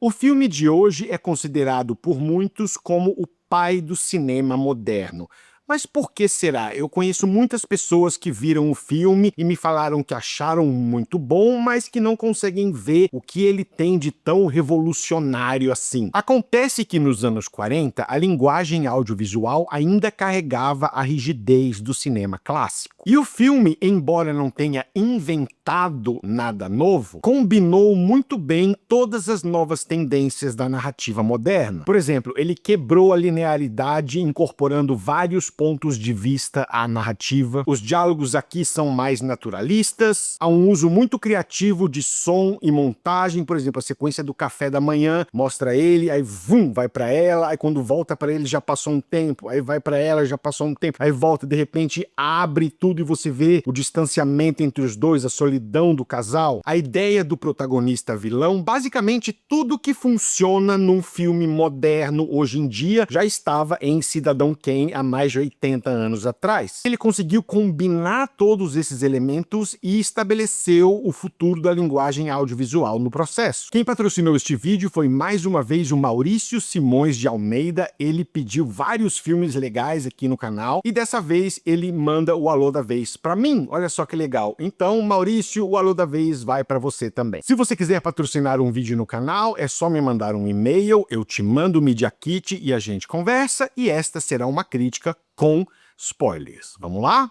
O filme de hoje é considerado por muitos como o pai do cinema moderno. Mas por que será? Eu conheço muitas pessoas que viram o filme e me falaram que acharam muito bom, mas que não conseguem ver o que ele tem de tão revolucionário assim. Acontece que nos anos 40, a linguagem audiovisual ainda carregava a rigidez do cinema clássico. E o filme, embora não tenha inventado nada novo, combinou muito bem todas as novas tendências da narrativa moderna. Por exemplo, ele quebrou a linearidade incorporando vários pontos de vista à narrativa. Os diálogos aqui são mais naturalistas, há um uso muito criativo de som e montagem. Por exemplo, a sequência do café da manhã mostra ele, aí vum, vai pra ela, aí quando volta pra ele já passou um tempo, aí vai pra ela, já passou um tempo, aí volta, de repente abre tudo e você vê o distanciamento entre os dois, a solidão do casal, a ideia do protagonista vilão. Basicamente tudo que funciona num filme moderno hoje em dia já estava em Cidadão Kane há mais de 80 anos atrás. Ele conseguiu combinar todos esses elementos e estabeleceu o futuro da linguagem audiovisual no processo. Quem patrocinou este vídeo foi mais uma vez o Maurício Simões de Almeida. Ele pediu vários filmes legais aqui no canal e dessa vez ele manda o Alô da Vez para mim. Olha só que legal. Então, Maurício, o Alô da Vez vai para você também. Se você quiser patrocinar um vídeo no canal, é só me mandar um e-mail, eu te mando o Media Kit e a gente conversa, e esta será uma crítica com spoilers. Vamos lá?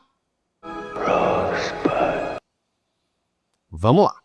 Rosebud. Vamos lá.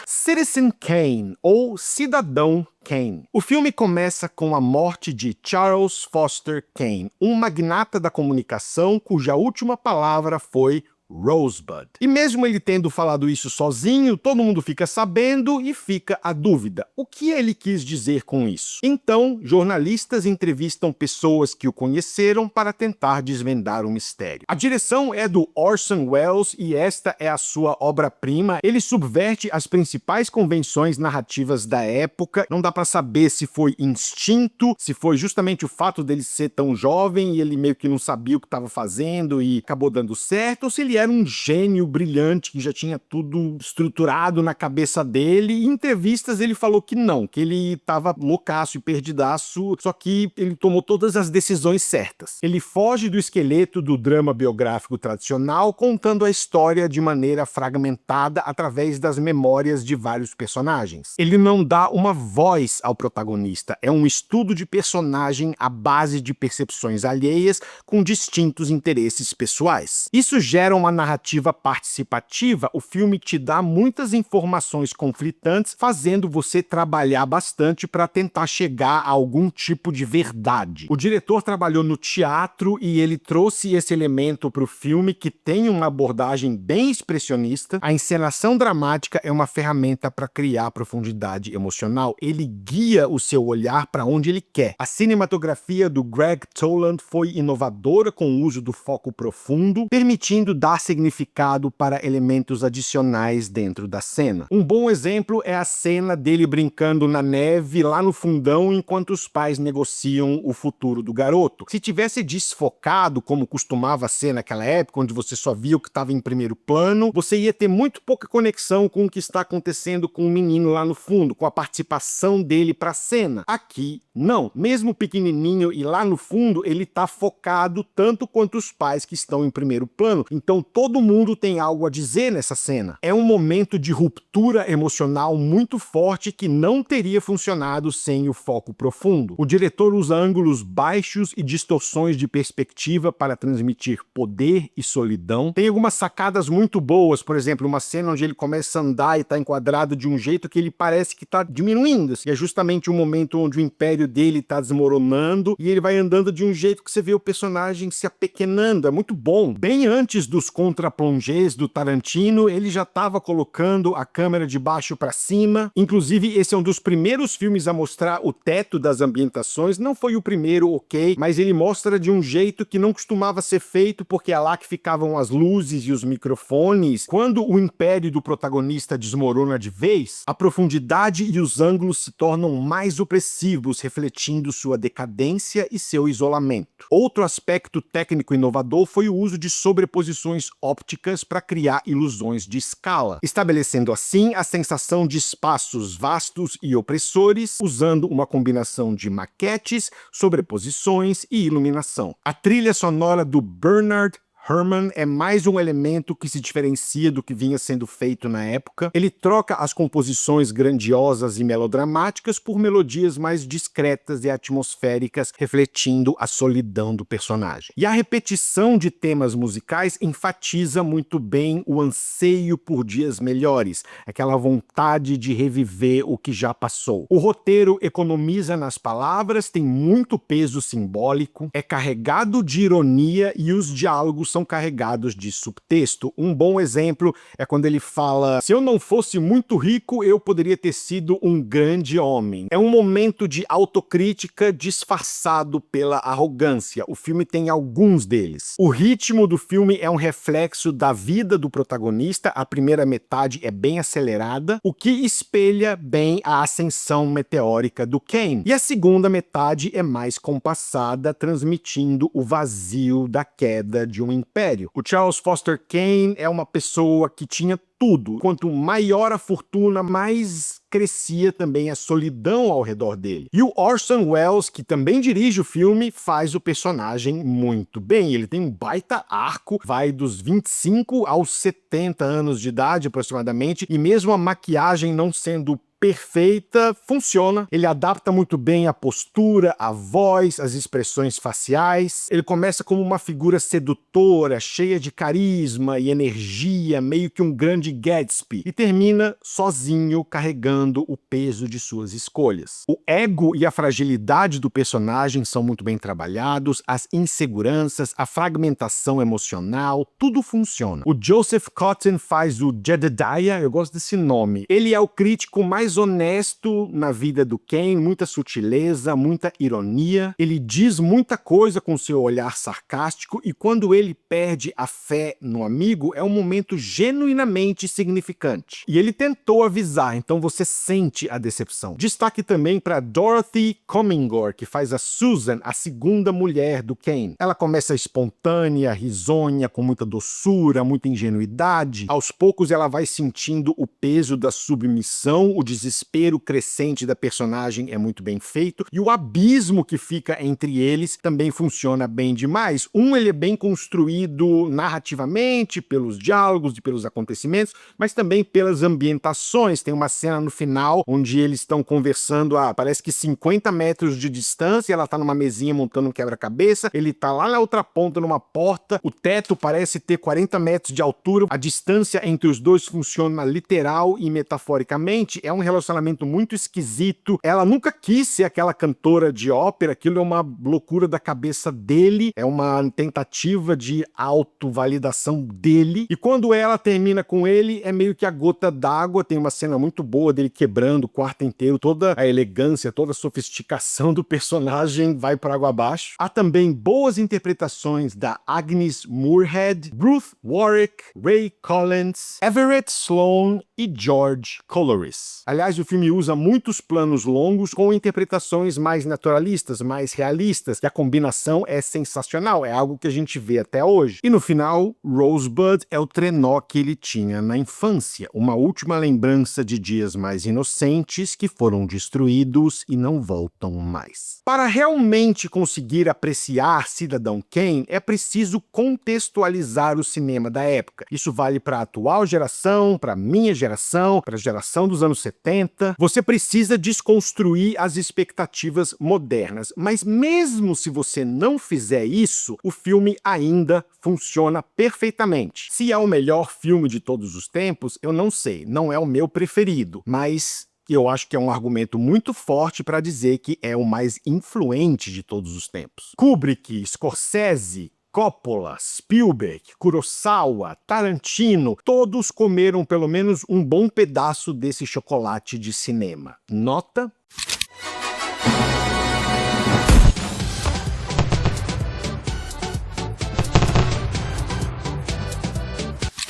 Citizen Kane, ou Cidadão Kane. O filme começa com a morte de Charles Foster Kane, um magnata da comunicação cuja última palavra foi Rosebud. E mesmo ele tendo falado isso sozinho, todo mundo fica sabendo e fica a dúvida. O que ele quis dizer com isso? Então, jornalistas entrevistam pessoas que o conheceram para tentar desvendar o mistério. A direção é do Orson Welles e esta é a sua obra-prima. Ele subverte as principais convenções narrativas da época. Não dá para saber se foi instinto, se foi justamente o fato dele ser tão jovem e ele meio que não sabia o que estava fazendo e acabou dando certo, ou se ele era um gênio brilhante que já tinha tudo estruturado na cabeça dele. Em entrevistas ele falou que não, que ele estava loucaço e perdidaço, só que ele tomou todas as decisões certas. Ele foge do esqueleto do drama biográfico tradicional, contando a história de maneira fragmentada através das memórias de vários personagens. Ele não dá uma voz ao protagonista, é um estudo de personagem à base de percepções alheias com distintos interesses pessoais. Isso gera uma narrativa participativa. O filme te dá muitas informações conflitantes, fazendo você trabalhar bastante para tentar chegar a algum tipo de verdade. O diretor trabalhou no teatro e ele trouxe esse elemento para o filme, que tem uma abordagem bem expressionista. A encenação dramática é uma ferramenta para criar profundidade emocional. Ele guia o seu olhar para onde ele quer. A cinematografia do Greg Toland foi inovadora com o uso do foco profundo, permitindo dar significado para elementos adicionais dentro da cena. Um bom exemplo é a cena dele brincando na neve lá no fundão enquanto os pais negociam o futuro do garoto. Se tivesse desfocado, como costumava ser naquela época, onde você só via o que estava em primeiro plano, você ia ter muito pouca conexão com o que está acontecendo com o menino lá no fundo, com a participação dele para a cena. Aqui, não. Mesmo pequenininho e lá no fundo, ele está focado tanto quanto os pais que estão em primeiro plano. Então todo mundo tem algo a dizer nessa cena. É um momento de ruptura emocional muito forte que não teria funcionado sem o foco profundo. O diretor usa ângulos baixos e distorções de perspectiva para transmitir poder e solidão. Tem algumas sacadas muito boas, por exemplo, uma cena onde ele começa a andar e está enquadrado de um jeito que ele parece que está diminuindo. E é justamente o momento onde o império dele está desmoronando e ele vai andando de um jeito que você vê o personagem se apequenando. É muito bom. Bem antes dos contra-plongés do Tarantino, ele já estava colocando a câmera de baixo para cima. Inclusive, esse é um dos primeiros filmes a mostrar o teto das ambientações. Não foi o primeiro, ok, mas ele mostra de um jeito que não costumava ser feito, porque é lá que ficavam as luzes e os microfones. Quando o império do protagonista desmorona de vez, a profundidade e os ângulos se tornam mais opressivos, refletindo sua decadência e seu isolamento. Outro aspecto técnico inovador foi o uso de sobreposições ópticas para criar ilusões de escala, estabelecendo assim a sensação de espaços vastos e opressores, usando uma combinação de maquetes, sobreposições e iluminação. A trilha sonora do Bernard Herrmann é mais um elemento que se diferencia do que vinha sendo feito na época. Ele troca as composições grandiosas e melodramáticas por melodias mais discretas e atmosféricas, refletindo a solidão do personagem. E a repetição de temas musicais enfatiza muito bem o anseio por dias melhores, aquela vontade de reviver o que já passou. O roteiro economiza nas palavras, tem muito peso simbólico, é carregado de ironia e os diálogos são carregados de subtexto. Um bom exemplo é quando ele fala: se eu não fosse muito rico, eu poderia ter sido um grande homem. É um momento de autocrítica disfarçado pela arrogância. O filme tem alguns deles. O ritmo do filme é um reflexo da vida do protagonista. A primeira metade é bem acelerada, o que espelha bem a ascensão meteórica do Kane. E a segunda metade é mais compassada, transmitindo o vazio da queda de um império. O Charles Foster Kane é uma pessoa que tinha tudo. Quanto maior a fortuna, mais crescia também a solidão ao redor dele. E o Orson Welles, que também dirige o filme, faz o personagem muito bem. Ele tem um baita arco, vai dos 25 aos 70 anos de idade aproximadamente, e mesmo a maquiagem não sendo perfeita, funciona. Ele adapta muito bem a postura, a voz, as expressões faciais. Ele começa como uma figura sedutora, cheia de carisma e energia, meio que um grande Gatsby, e termina sozinho, carregando o peso de suas escolhas. O ego e a fragilidade do personagem são muito bem trabalhados, as inseguranças, a fragmentação emocional, tudo funciona. O Joseph Cotten faz o Jedediah, eu gosto desse nome. Ele é o crítico mais honesto na vida do Kane, muita sutileza, muita ironia. Ele diz muita coisa com seu olhar sarcástico, e quando ele perde a fé no amigo, é um momento genuinamente significante. E ele tentou avisar, então você sente a decepção. Destaque também para Dorothy Comingore, que faz a Susan, a segunda mulher do Kane. Ela começa espontânea, risonha, com muita doçura, muita ingenuidade. Aos poucos ela vai sentindo o peso da submissão, o desespero crescente da personagem é muito bem feito, e o abismo que fica entre eles também funciona bem demais. Ele é bem construído narrativamente, pelos diálogos e pelos acontecimentos, mas também pelas ambientações. Tem uma cena no final onde eles estão conversando a, parece que 50 metros de distância, ela tá numa mesinha montando um quebra-cabeça, ele tá lá na outra ponta numa porta, o teto parece ter 40 metros de altura, a distância entre os dois funciona literal e metaforicamente. É um relacionamento muito esquisito. Ela nunca quis ser aquela cantora de ópera, aquilo é uma loucura da cabeça dele, é uma tentativa de autovalidação dele, e quando ela termina com ele, é meio que a gota d'água. Tem uma cena muito boa dele quebrando o quarto inteiro, toda a elegância, toda a sofisticação do personagem vai para água abaixo. Há também boas interpretações da Agnes Moorehead, Ruth Warwick, Ray Collins, Everett Sloan e George Coulouris. Aliás, o filme usa muitos planos longos com interpretações mais naturalistas, mais realistas, e a combinação é sensacional, é algo que a gente vê até hoje. E no final, Rosebud é o trenó que ele tinha na infância, uma última lembrança de dias mais inocentes que foram destruídos e não voltam mais. Para realmente conseguir apreciar Cidadão Kane, é preciso contextualizar o cinema da época. Isso vale para a atual geração, para a minha geração, para a geração dos anos 70. Você precisa desconstruir as expectativas modernas, mas mesmo se você não fizer isso, o filme ainda funciona perfeitamente. Se é o melhor filme de todos os tempos, eu não sei, não é o meu preferido, mas eu acho que é um argumento muito forte para dizer que é o mais influente de todos os tempos. Kubrick, Scorsese, Coppola, Spielberg, Kurosawa, Tarantino, todos comeram pelo menos um bom pedaço desse chocolate de cinema. Nota?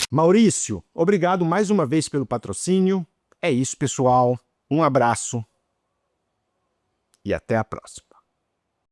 Maurício, obrigado mais uma vez pelo patrocínio. É isso, pessoal. Um abraço e até a próxima.